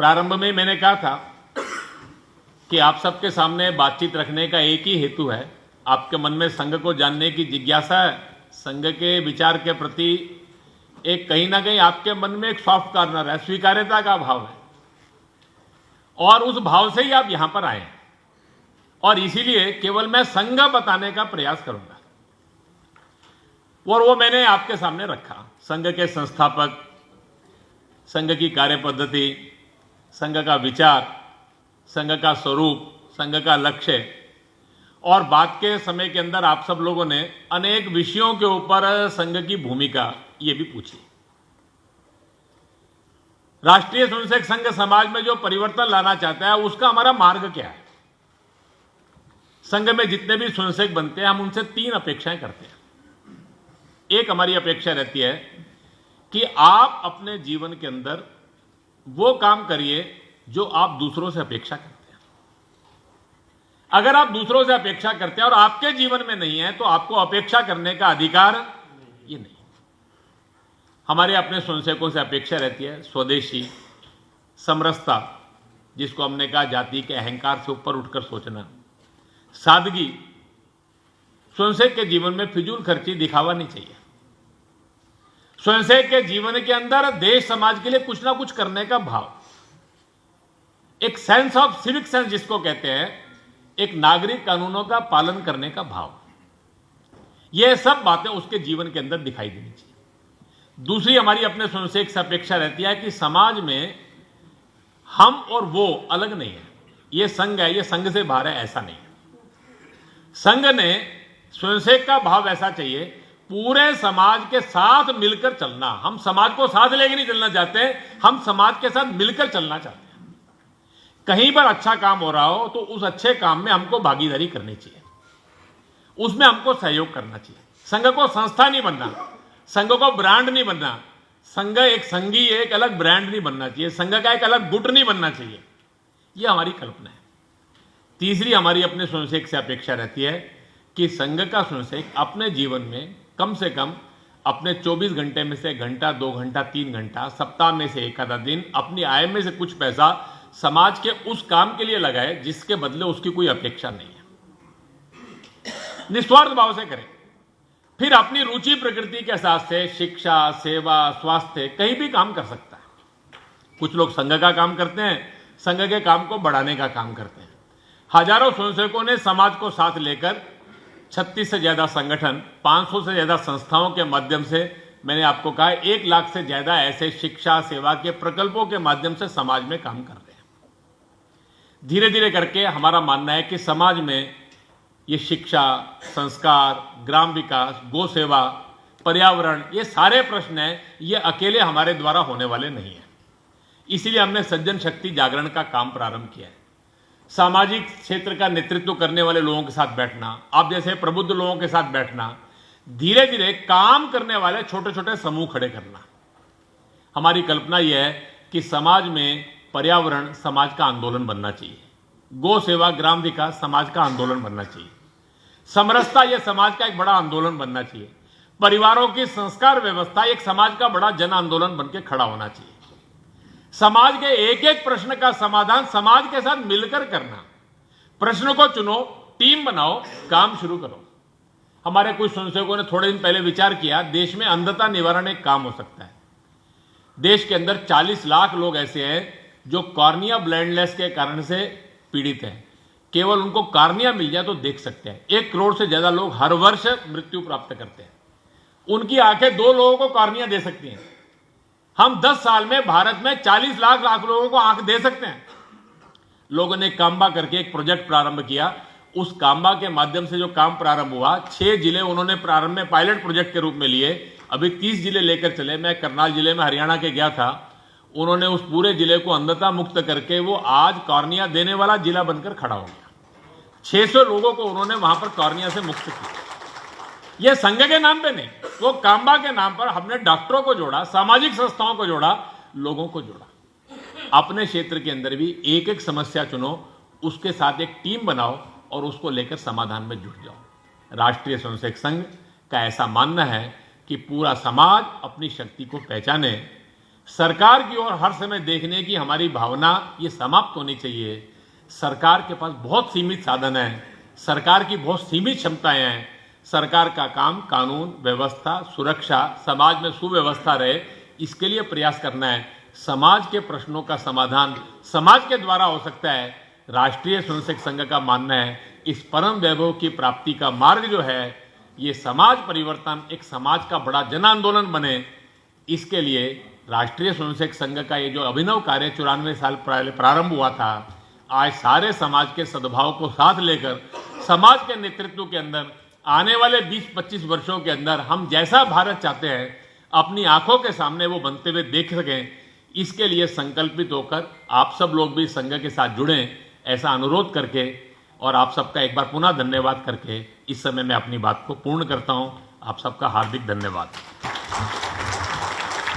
प्रारंभ में मैंने कहा था कि आप सबके सामने बातचीत रखने का एक ही हेतु है। आपके मन में संघ को जानने की जिज्ञासा है, संघ के विचार के प्रति एक कहीं ना कहीं आपके मन में एक सॉफ्ट कॉर्नर है, स्वीकार्यता का भाव है, और उस भाव से ही आप यहां पर आए हैं। और इसीलिए केवल मैं संघ बताने का प्रयास करूंगा, और वो मैंने आपके सामने रखा। संघ के संस्थापक, संघ की कार्य पद्धति, संघ का विचार, संघ का स्वरूप, संघ का लक्ष्य, और बात के समय के अंदर आप सब लोगों ने अनेक विषयों के ऊपर संघ की भूमिका ये भी पूछी। राष्ट्रीय स्वयंसेवक संघ समाज में जो परिवर्तन लाना चाहता है उसका हमारा मार्ग क्या है। संघ में जितने भी स्वयंसेवक बनते हैं हम उनसे 3 अपेक्षाएं करते हैं। एक हमारी अपेक्षा रहती है कि आप अपने जीवन के अंदर वो काम करिए जो आप दूसरों से अपेक्षा करते हैं। अगर आप दूसरों से अपेक्षा करते हैं और आपके जीवन में नहीं है तो आपको अपेक्षा करने का अधिकार ये नहीं। हमारे अपने स्वयंसेवकों से अपेक्षा रहती है स्वदेशी, समरसता, जिसको हमने कहा जाति के अहंकार से ऊपर उठकर सोचना, सादगी, स्वयंसेवक के जीवन में फिजूल खर्ची, दिखावा नहीं चाहिए। स्वयंसेवक के जीवन के अंदर देश समाज के लिए कुछ ना कुछ करने का भाव, एक सेंस ऑफ सिविक सेंस जिसको कहते हैं, एक नागरिक कानूनों का पालन करने का भाव, यह सब बातें उसके जीवन के अंदर दिखाई देनी चाहिए। दूसरी हमारी अपने स्वयंसेवक से अपेक्षा रहती है कि समाज में हम और वो अलग नहीं है। यह संघ है, यह संघ से बाहर है, ऐसा नहीं है। संघ ने स्वयंसेवक का भाव ऐसा चाहिए, पूरे समाज के साथ मिलकर चलना। हम समाज को साथ लेके नहीं चलना चाहते, हम समाज के साथ मिलकर चलना चाहते हैं। कहीं पर अच्छा काम हो रहा हो तो उस अच्छे काम में हमको भागीदारी करनी चाहिए, उसमें हमको सहयोग करना चाहिए। संघ को संस्था नहीं बनना, संघ को ब्रांड नहीं बनना, संघ एक संघी एक अलग ब्रांड नहीं बनना चाहिए, संघ का एक अलग गुट नहीं बनना चाहिए। यह हमारी कल्पना है। तीसरी हमारी अपने स्वयंसेवक से अपेक्षा रहती है कि संघ का स्वयंसेवक अपने जीवन में कम से कम अपने 24 घंटे में से घंटा, 2 घंटा, 3 घंटा, सप्ताह में से एक आधा दिन अपनी आय में से कुछ पैसा समाज के उस काम के लिए लगाए जिसके बदले उसकी कोई अपेक्षा नहीं है। निस्वार्थ भाव से करें, फिर अपनी रुचि प्रकृति के हिसाब से शिक्षा, सेवा, स्वास्थ्य कहीं भी काम कर सकता है। कुछ लोग संघ का काम करते हैं, संघ के काम को बढ़ाने का काम करते हैं। हजारों स्वयंसेवकों ने समाज को साथ लेकर 36 से ज्यादा संगठन, 500 से ज्यादा संस्थाओं के माध्यम से, मैंने आपको कहा 1 लाख से ज्यादा ऐसे शिक्षा सेवा के प्रकल्पों के माध्यम से समाज में काम कर रहे हैं। धीरे धीरे करके हमारा मानना है कि समाज में ये शिक्षा, संस्कार, ग्राम विकास, गौ सेवा, पर्यावरण, ये सारे प्रश्न हैं, ये अकेले हमारे द्वारा होने वाले नहीं हैं। इसीलिए हमने सज्जन शक्ति जागरण का काम प्रारंभ किया है। सामाजिक क्षेत्र का नेतृत्व करने वाले लोगों के साथ बैठना, आप जैसे प्रबुद्ध लोगों के साथ बैठना, धीरे धीरे काम करने वाले छोटे छोटे समूह खड़े करना। हमारी कल्पना यह है कि समाज में पर्यावरण समाज का आंदोलन बनना चाहिए, गौ सेवा, ग्राम विकास समाज का आंदोलन बनना चाहिए, समरसता यह समाज का एक बड़ा आंदोलन बनना चाहिए, परिवारों की संस्कार व्यवस्था एक समाज का बड़ा जन आंदोलन बनकर खड़ा होना चाहिए। समाज के एक एक प्रश्न का समाधान समाज के साथ मिलकर करना। प्रश्न को चुनो, टीम बनाओ, काम शुरू करो। हमारे कुछ स्वयंसेवकों ने थोड़े दिन पहले विचार किया, देश में अंधता निवारण एक काम हो सकता है। देश के अंदर 40 लाख लोग ऐसे हैं जो कॉर्निया ब्लाइंडनेस के कारण से पीड़ित हैं। केवल उनको कॉर्निया मिल जाए तो देख सकते हैं। 1 करोड़ से ज्यादा लोग हर वर्ष मृत्यु प्राप्त करते हैं। उनकी आंखें 2 लोगों को कॉर्निया दे सकती हैं। हम 10 साल में भारत में 40 लाख लोगों को आंख दे सकते हैं। लोगों ने काम्बा करके एक प्रोजेक्ट प्रारंभ किया। उस काम्बा के माध्यम से जो काम प्रारंभ हुआ, 6 जिले उन्होंने प्रारंभ में पायलट प्रोजेक्ट के रूप में लिए, अभी 30 जिले लेकर चले। मैं करनाल जिले में हरियाणा के गया था, उन्होंने उस पूरे जिले को अंधता मुक्त करके वो आज कॉर्निया देने वाला जिला बनकर खड़ा हो गया। 600 लोगों को उन्होंने वहां पर कॉर्निया से मुक्त किया। यह संघ के नाम पे नहीं, वो काम्बा के नाम पर हमने डॉक्टरों को जोड़ा, सामाजिक संस्थाओं को जोड़ा, लोगों को जोड़ा। अपने क्षेत्र के अंदर भी एक एक समस्या चुनो, उसके साथ एक टीम बनाओ और उसको लेकर समाधान में जुट जाओ। राष्ट्रीय स्वयंसेवक संघ का ऐसा मानना है कि पूरा समाज अपनी शक्ति को पहचाने, सरकार की ओर हर समय देखने की हमारी भावना ये समाप्त होनी चाहिए। सरकार के पास बहुत सीमित साधन है, सरकार की बहुत सीमित क्षमताएं हैं। सरकार का काम कानून व्यवस्था, सुरक्षा, समाज में सुव्यवस्था रहे, इसके लिए प्रयास करना है। समाज के प्रश्नों का समाधान समाज के द्वारा हो सकता है। राष्ट्रीय स्वयंसेवक संघ का मानना है इस परम वैभव की प्राप्ति का मार्ग जो है, ये समाज परिवर्तन, एक समाज का बड़ा जन आंदोलन बने, इसके लिए राष्ट्रीय स्वयंसेवक संघ का ये जो अभिनव कार्य 94 साल पहले प्रारंभ हुआ था, आज सारे समाज के सद्भाव को साथ लेकर समाज के नेतृत्व के अंदर आने वाले 20-25 वर्षों के अंदर हम जैसा भारत चाहते हैं अपनी आंखों के सामने वो बनते हुए देख सकें, इसके लिए संकल्पित होकर आप सब लोग भी संघ के साथ जुड़ें, ऐसा अनुरोध करके और आप सबका एक बार पुनः धन्यवाद करके इस समय मैं अपनी बात को पूर्ण करता हूं। आप सबका हार्दिक धन्यवाद।